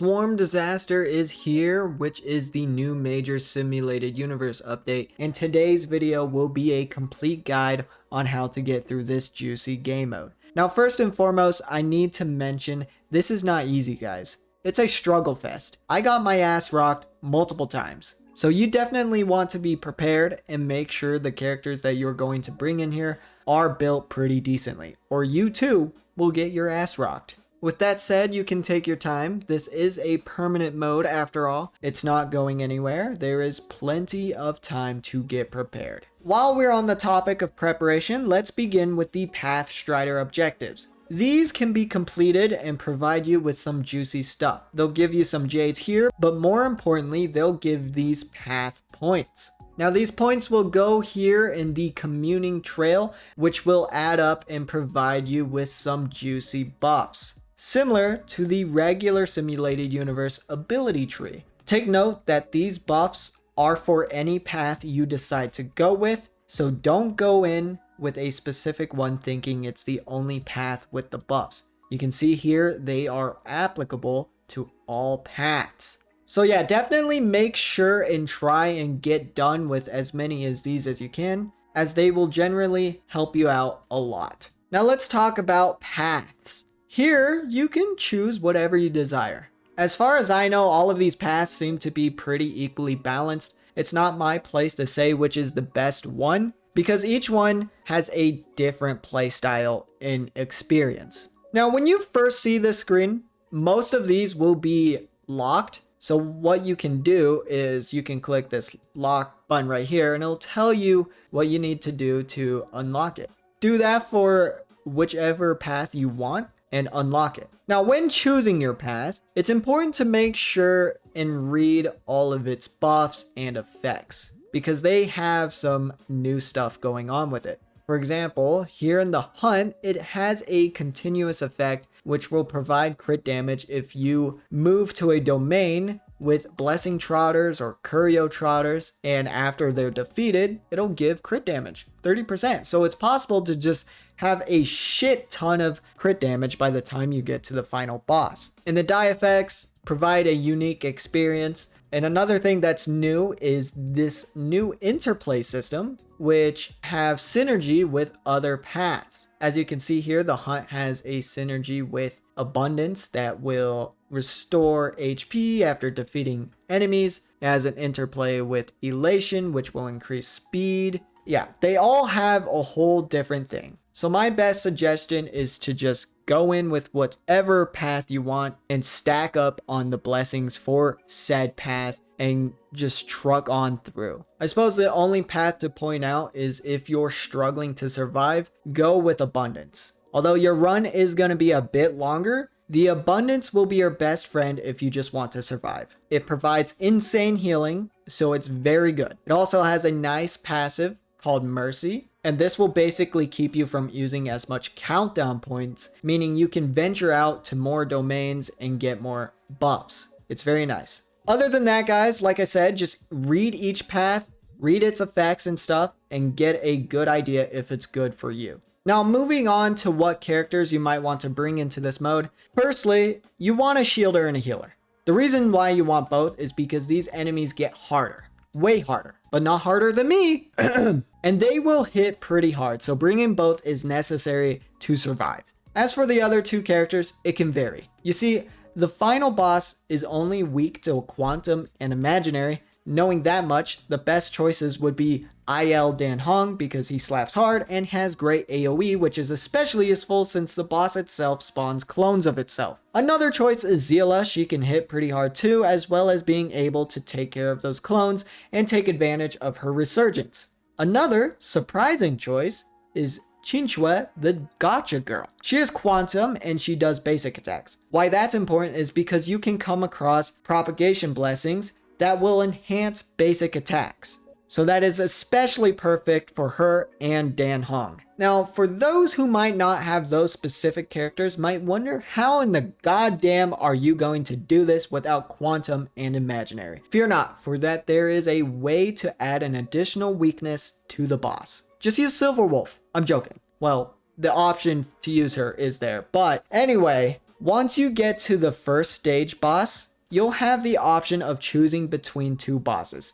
Swarm Disaster is here, which is the new major simulated universe update, and today's video will be a complete guide on how to get through this juicy game mode. Now, first and foremost, I need to mention this is not easy, guys. It's a struggle fest. I got my ass rocked multiple times. So you definitely want to be prepared and make sure the characters that you're going to bring in here are built pretty decently, or you too will get your ass rocked. With that said, you can take your time. This is a permanent mode after all. It's not going anywhere. There is plenty of time to get prepared. While we're on the topic of preparation, let's begin with the Pathstrider objectives. These can be completed and provide you with some juicy stuff. They'll give you some jades here, but more importantly, they'll give these path points. Now, these points will go here in the communing trail, which will add up and provide you with some juicy buffs, similar to the regular simulated universe ability tree. Take note that these buffs are for any path you decide to go with, so don't go in with a specific one thinking it's the only path with the buffs. You can see here they are applicable to all paths. So yeah, definitely make sure and try and get done with as many of these as you can, as they will generally help you out a lot. Now let's talk about paths. Here, you can choose whatever you desire. As far as I know, all of these paths seem to be pretty equally balanced. It's not my place to say which is the best one, because each one has a different playstyle and experience. Now, when you first see this screen, most of these will be locked. So what you can do is you can click this lock button right here and it'll tell you what you need to do to unlock it. Do that for whichever path you want and unlock it. Now, when choosing your path, it's important to make sure and read all of its buffs and effects, because they have some new stuff going on with it. For example, here in the hunt, it has a continuous effect which will provide crit damage if you move to a domain with blessing trotters or curio trotters, and after they're defeated, it'll give crit damage, 30%. So it's possible to just have a shit ton of crit damage by the time you get to the final boss. And the die effects provide a unique experience. And another thing that's new is this new interplay system, which have synergy with other paths. As you can see here, the hunt has a synergy with abundance that will restore HP after defeating enemies. It has an interplay with elation, which will increase speed. Yeah, they all have a whole different thing. So my best suggestion is to just go in with whatever path you want and stack up on the blessings for said path and just truck on through. I suppose the only path to point out is if you're struggling to survive, go with abundance. Although your run is going to be a bit longer, the abundance will be your best friend if you just want to survive. It provides insane healing, so it's very good. It also has a nice passive called Mercy, and this will basically keep you from using as much countdown points, meaning you can venture out to more domains and get more buffs. It's very nice. Other than that, guys, like I said, just read each path, read its effects and stuff, and get a good idea if it's good for you. Now, moving on to what characters you might want to bring into this mode. Firstly, you want a shielder and a healer. The reason why you want both is because these enemies get harder. Way harder, but not harder than me. And they will hit pretty hard, so bringing both is necessary to survive. As for the other two characters, it can vary. You see, the final boss is only weak to Quantum and Imaginary. Knowing that much, the best choices would be IL Dan Hong because he slaps hard and has great AoE, which is especially useful since the boss itself spawns clones of itself. Another choice is Zila. She can hit pretty hard too, as well as being able to take care of those clones and take advantage of her resurgence. Another surprising choice is Chinchue, the gotcha girl. She is Quantum and she does basic attacks. Why that's important is because you can come across propagation blessings that will enhance basic attacks. So that is especially perfect for her and Dan Hong. Now, for those who might not have those specific characters, might wonder how in the goddamn are you going to do this without Quantum and Imaginary? Fear not, for that there is a way to add an additional weakness to the boss. Just use Silver Wolf. I'm joking. Well, the option to use her is there. But anyway, once you get to the first stage boss, you'll have the option of choosing between two bosses.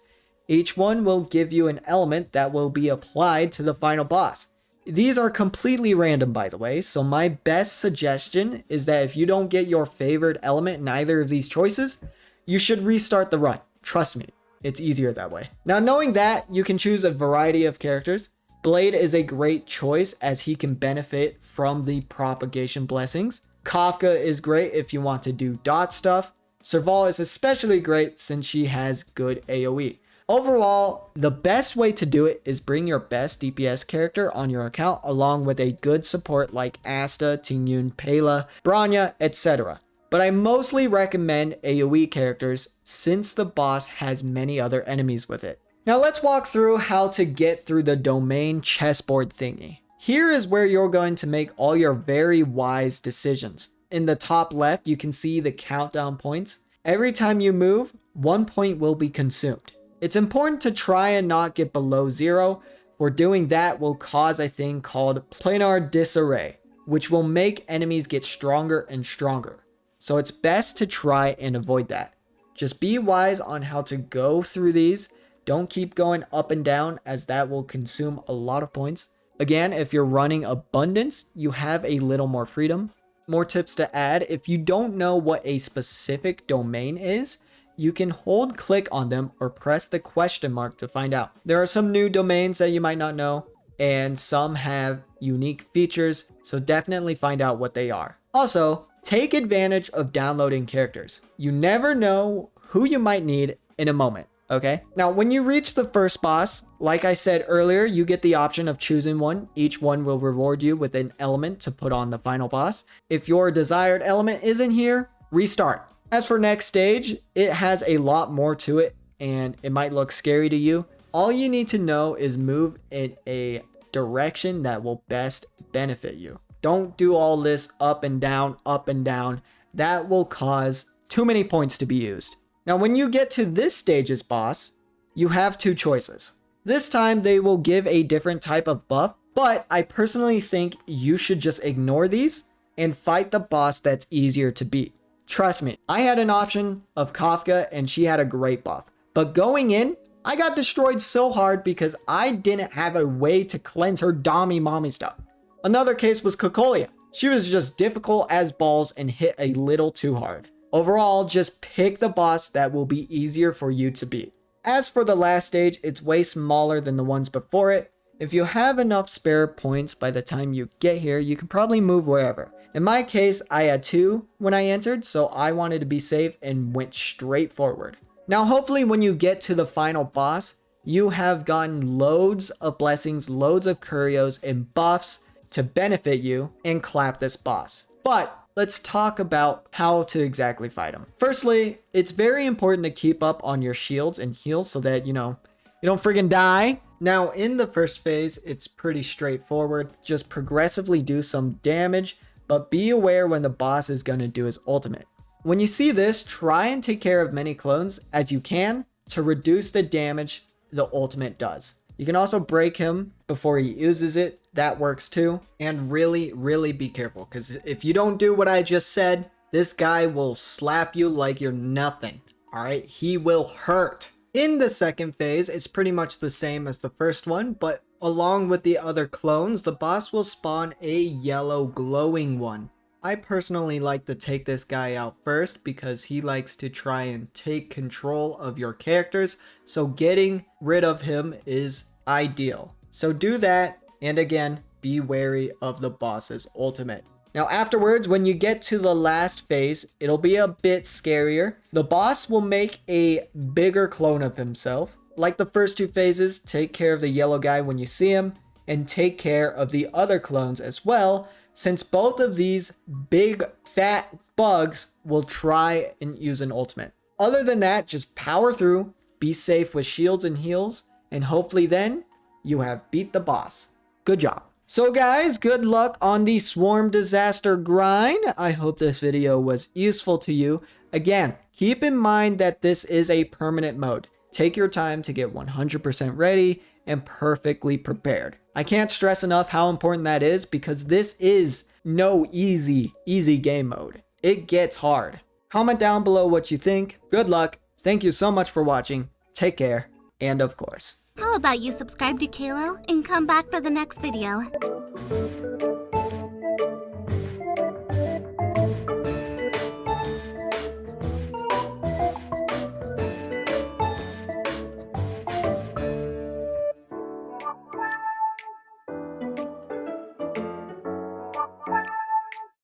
Each one will give you an element that will be applied to the final boss. These are completely random, by the way, so my best suggestion is that if you don't get your favorite element in either of these choices, you should restart the run. Trust me, it's easier that way. Now, knowing that, you can choose a variety of characters. Blade is a great choice as he can benefit from the propagation blessings. Kafka is great if you want to do dot stuff. Serval is especially great since she has good AoE. Overall, the best way to do it is bring your best DPS character on your account along with a good support like Asta, Tingyun, Pela, Bronya, etc. But I mostly recommend AoE characters since the boss has many other enemies with it. Now let's walk through how to get through the domain chessboard thingy. Here is where you're going to make all your very wise decisions. In the top left, you can see the countdown points. Every time you move, 1 point will be consumed. It's important to try and not get below 0, for doing that will cause a thing called planar disarray, which will make enemies get stronger and stronger. So it's best to try and avoid that. Just be wise on how to go through these. Don't keep going up and down as that will consume a lot of points. Again, if you're running abundance, you have a little more freedom. More tips to add, if you don't know what a specific domain is, you can hold click on them or press the question mark to find out. There are some new domains that you might not know, and some have unique features, so definitely find out what they are. Also, take advantage of downloading characters. You never know who you might need in a moment, okay? Now, when you reach the first boss, like I said earlier, you get the option of choosing one. Each one will reward you with an element to put on the final boss. If your desired element isn't here, restart. As for next stage, it has a lot more to it and it might look scary to you. All you need to know is move in a direction that will best benefit you. Don't do all this up and down, up and down. That will cause too many points to be used. Now, when you get to this stage's boss, you have two choices. This time they will give a different type of buff, but I personally think you should just ignore these and fight the boss that's easier to beat. Trust me, I had an option of Kafka and she had a great buff. But going in, I got destroyed so hard because I didn't have a way to cleanse her dommy mommy stuff. Another case was Kokolia. She was just difficult as balls and hit a little too hard. Overall, just pick the boss that will be easier for you to beat. As for the last stage, it's way smaller than the ones before it. If you have enough spare points by the time you get here, you can probably move wherever. In my case, I had 2 when I entered, so I wanted to be safe and went straight forward. Now, hopefully when you get to the final boss, you have gotten loads of blessings, loads of curios and buffs to benefit you and clap this boss. But let's talk about how to exactly fight him. Firstly, it's very important to keep up on your shields and heals so that, you don't friggin' die. Now, in the first phase, it's pretty straightforward. Just progressively do some damage, but be aware when the boss is going to do his ultimate. When you see this, try and take care of many clones as you can to reduce the damage the ultimate does. You can also break him before he uses it. That works too. And really, really be careful, because if you don't do what I just said, this guy will slap you like you're nothing. All right, he will hurt. In the second phase, it's pretty much the same as the first one, but along with the other clones, the boss will spawn a yellow glowing one. I personally like to take this guy out first because he likes to try and take control of your characters, so getting rid of him is ideal. So do that, and again, be wary of the boss's ultimate. Now afterwards, when you get to the last phase, it'll be a bit scarier. The boss will make a bigger clone of himself. Like the first 2 phases, take care of the yellow guy when you see him, and take care of the other clones as well, since both of these big fat bugs will try and use an ultimate. Other than that, just power through, be safe with shields and heals, and hopefully then you have beat the boss. Good job. So guys, good luck on the Swarm Disaster grind. I hope this video was useful to you. Again, keep in mind that this is a permanent mode. Take your time to get 100% ready and perfectly prepared. I can't stress enough how important that is because this is no easy game mode. It gets hard. Comment down below what you think. Good luck. Thank you so much for watching. Take care. And of course, How about you subscribe to Kalo and come back for the next video?